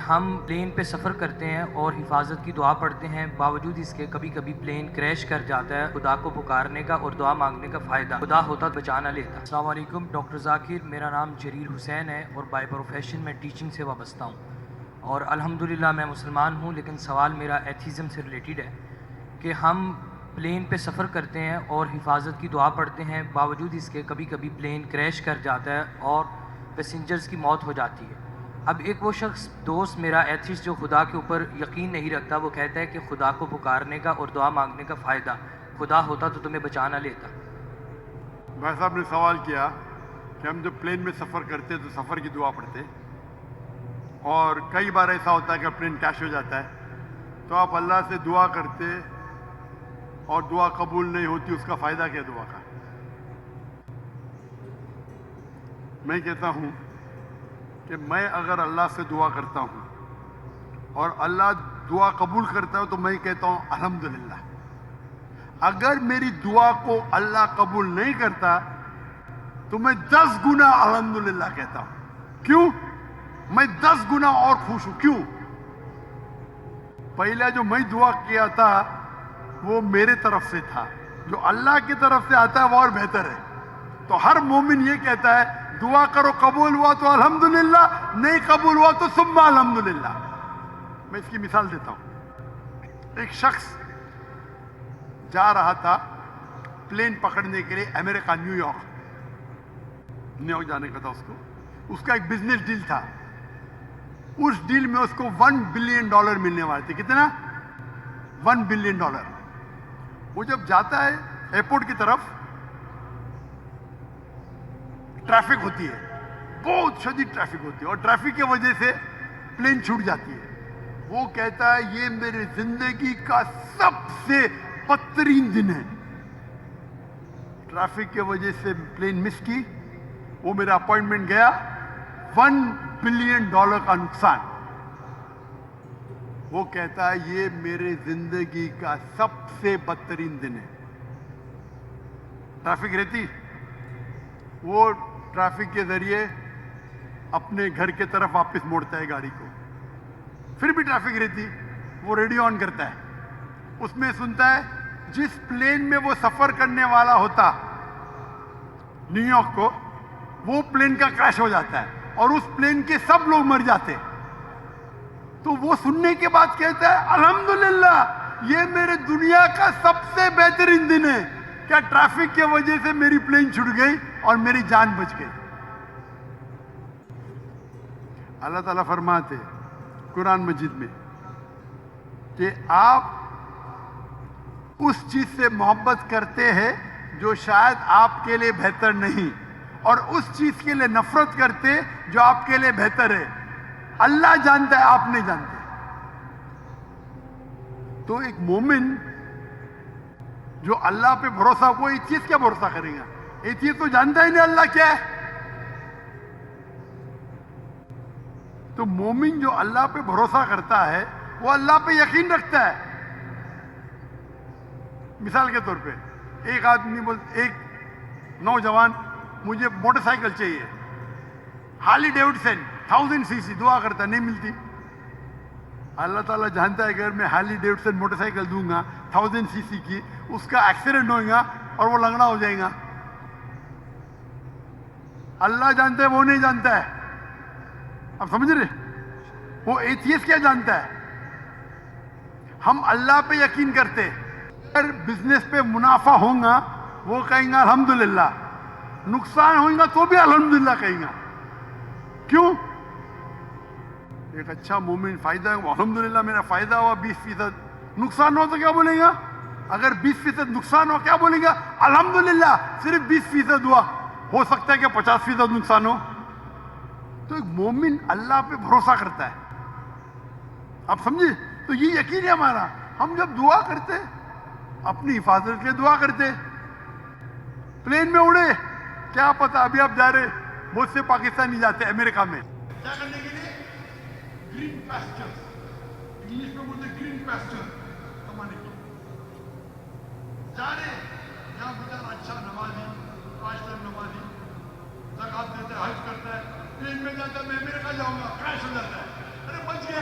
ہم پلین پہ سفر کرتے ہیں اور حفاظت کی دعا پڑھتے ہیں، باوجود اس کے کبھی کبھی پلین کریش کر جاتا ہے۔ خدا کو پکارنے کا اور دعا مانگنے کا فائدہ خدا ہوتا تو بچا نہ لیتا۔ السلام علیکم، ڈاکٹر ذاکر، میرا نام جریر حسین ہے اور بائی پروفیشن میں ٹیچنگ سے وابستہ ہوں، اور الحمدللہ میں مسلمان ہوں، لیکن سوال میرا ایتھیزم سے ریلیٹڈ ہے کہ ہم پلین پہ سفر کرتے ہیں اور حفاظت کی دعا پڑھتے ہیں، باوجود اس کے کبھی کبھی پلین کریش کر جاتا ہے اور پیسنجرز کی موت ہو جاتی ہے۔ اب ایک وہ شخص دوست میرا ایتھیسٹ جو خدا کے اوپر یقین نہیں رکھتا، وہ کہتا ہے کہ خدا کو پکارنے کا اور دعا مانگنے کا فائدہ خدا ہوتا تو تمہیں بچا نہ لیتا۔ بھائی صاحب نے سوال کیا کہ ہم جب پلین میں سفر کرتے تو سفر کی دعا پڑھتے، اور کئی بار ایسا ہوتا ہے کہ پلین کریش ہو جاتا ہے تو آپ اللہ سے دعا کرتے اور دعا قبول نہیں ہوتی، اس کا فائدہ کیا دعا کا؟ میں کہتا ہوں کہ میں اگر اللہ سے دعا کرتا ہوں اور اللہ دعا قبول کرتا ہے تو میں کہتا ہوں الحمدللہ۔ اگر میری دعا کو اللہ قبول نہیں کرتا تو میں 10 گنا الحمدللہ کہتا ہوں۔ کیوں؟ میں 10 گنا اور خوش ہوں۔ کیوں؟ پہلا جو میں دعا کیا تھا وہ میرے طرف سے تھا، جو اللہ کی طرف سے آتا ہے وہ اور بہتر ہے۔ تو ہر مومن یہ کہتا ہے دعا کرو، قبول ہوا تو الحمدللہ، نہیں قبول ہوا تو ثم الحمدللہ۔ میں اس کی مثال دیتا ہوں۔ ایک شخص جا رہا تھا پلین پکڑنے کے لیے امریکہ، نیو یارک جانے کا تھا اس کو۔ اس کا ایک بزنس ڈیل تھا، اس ڈیل میں اس کو $1 بلین ملنے والے تھے۔ کتنا؟ $1 بلین۔ وہ جب جاتا ہے ایئرپورٹ کی طرف، ٹریفک ہوتی ہے، بہت شدید ٹریفک ہوتی ہے، اور ٹریفک کی وجہ سے پلین چھوٹ جاتی ہے۔ وہ کہتا ہے یہ میرے زندگی کا سب سے بدترین دن ہے۔ ٹریفک کی وجہ سے پلین مس کی، وہ میرا اپوائنٹمنٹ گیا، $1 بلین کا نقصان۔ وہ کہتا ہے یہ میرے زندگی کا سب سے بدترین دن ہے۔ ٹریفک رہتی، وہ ٹریفک کے ذریعے اپنے گھر کے طرف واپس موڑتا ہے گاڑی کو۔ پھر بھی ٹریفک رہتی، وہ ریڈیو آن کرتا ہے، اس میں سنتا ہے جس پلین میں وہ سفر کرنے والا ہوتا نیو یارک کو، وہ پلین کا کریش ہو جاتا ہے اور اس پلین کے سب لوگ مر جاتے۔ تو وہ سننے کے بعد کہتا ہے الحمدللہ یہ میرے دنیا کا سب سے بہترین دن ہے، کیا ٹریفک کی وجہ سے میری پلین چھوٹ گئی اور میری جان بچ گئی۔ اللہ تعالیٰ فرماتے قرآن مجید میں کہ آپ اس چیز سے محبت کرتے ہیں جو شاید آپ کے لیے بہتر نہیں، اور اس چیز کے لیے نفرت کرتے جو آپ کے لیے بہتر ہے۔ اللہ جانتا ہے، آپ نہیں جانتے۔ تو ایک مومن جو اللہ پہ بھروسہ، کوئی چیز کیا بھروسہ کرے گا؟ یہ چیز تو جانتا ہی نہیں اللہ کیا ہے۔ تو مومن جو اللہ پہ بھروسہ کرتا ہے وہ اللہ پہ یقین رکھتا ہے۔ مثال کے طور پہ ایک آدمی ایک نوجوان مجھے موٹر سائیکل چاہیے، ہارلی ڈیوڈسن 1000 cc، دعا کرتا نہیں ملتی۔ اللہ تعالیٰ جانتا ہے کہ اگر میں ہارلی ڈیوڈسن موٹر سائیکل دوں گا 1000 cc کی، اس کا ایکسیڈنٹ ہوگا اور وہ لنگڑا ہو جائے گا۔ اللہ جانتا ہے، وہ نہیں جانتا ہے۔ اب سمجھ رہے؟ وہ ایتھیسٹ کیا جانتا ہے؟ ہم اللہ پہ یقین کرتے، اگر بزنس پہ منافع ہوگا وہ کہیں گا الحمدللہ، نقصان ہوگا تو بھی الحمدللہ کہیں گا۔ کیوں؟ ایک اچھا مومن فائدہ ہے، الحمدللہ میرا فائدہ ہوا 20%، نقصان ہو تو کیا بولے گا؟ اگر 20% نقصان ہو کیا بولے گا؟ الحمدللہ صرف 20% ہوا، ہو سکتا ہے کہ 50% نقصان ہو۔ تو ایک مومن اللہ پہ بھروسہ کرتا ہے۔ آپ سمجھے؟ تو یہ یقین ہے ہمارا۔ ہم جب دعا کرتے اپنی حفاظت کے لیے دعا کرتے، پلین میں اڑے، کیا پتا ابھی آپ جا رہے، بہت سے پاکستانی جاتے امریکہ میں کیا کرنے کے لیے؟ گرین پیسچر، انگلش میں بولتے گرین پیسچر کمانے کے لیے جا رہے، یہاں بیچارہ اچھا نمازی، 5 ٹائم نمازی، زکات دیتا ہے، حج کرتا ہے، پلین میں جاتا ہے میں امریکہ جاؤں گا، کریش ہو جاتا ہے، ارے بچ گیا،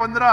15